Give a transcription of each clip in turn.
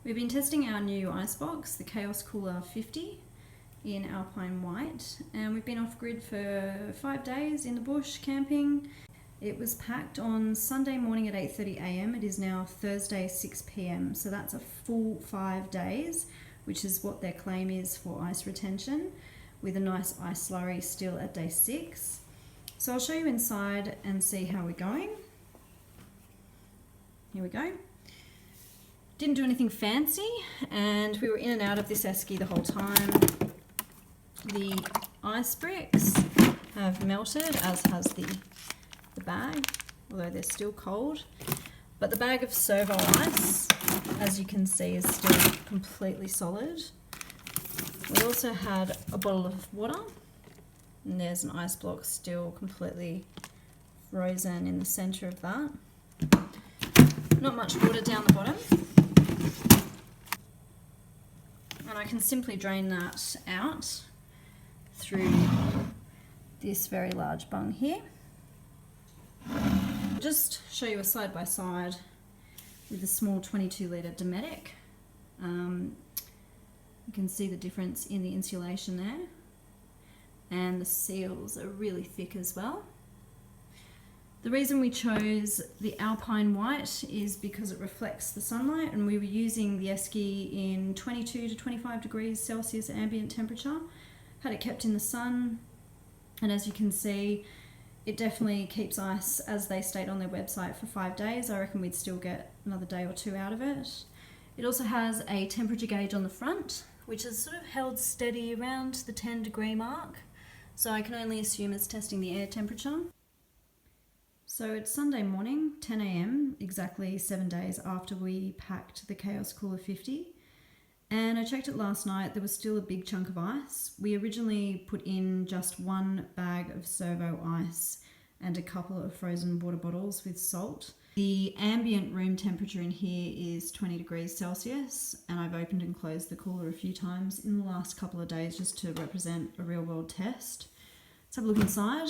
We've been testing our new icebox, the CAOS Cooler 50 in Alpine White, and we've been off grid for 5 days in the bush camping. It was packed on Sunday morning at 8:30 a.m. It is now Thursday 6 p.m. So that's a full 5 days, which is what their claim is for ice retention, with a nice ice slurry still at day 6. So I'll show you inside and see how we're going. Here we go. Didn't do anything fancy, and we were in and out of this esky the whole time. The ice bricks have melted, as has the bag, although they're still cold. But the bag of servo ice, as you can see, is still completely solid. We also had a bottle of water, and there's an ice block still completely frozen in the center of that. Not much water down the bottom. And I can simply drain that out through this very large bung here. Just show you a side by side with the small 22 litre Dometic. You can see the difference in the insulation there, and the seals are really thick as well. The reason we chose the Alpine White is because it reflects the sunlight, and we were using the esky in 22 to 25 degrees Celsius ambient temperature. Had it kept in the sun, and as you can see, it definitely keeps ice, as they state on their website, for 5 days. I reckon we'd still get another day or two out of it. It also has a temperature gauge on the front, which is sort of held steady around the 10-degree mark, so I can only assume it's testing the air temperature. So it's Sunday morning, 10 a.m, exactly 7 days after we packed the CAOS Cooler 50. And I checked it last night, there was still a big chunk of ice. We originally put in just one bag of servo ice and a couple of frozen water bottles with salt. The ambient room temperature in here is 20 degrees Celsius, and I've opened and closed the cooler a few times in the last couple of days just to represent a real world test. Let's have a look inside.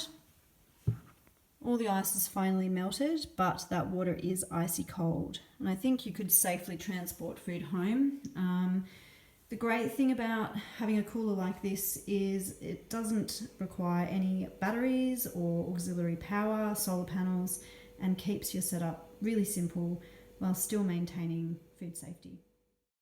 All the ice is finally melted, but that water is icy cold. And I think you could safely transport food home. The great thing about having a cooler like this is it doesn't require any batteries or auxiliary power, solar panels, and keeps your setup really simple while still maintaining food safety.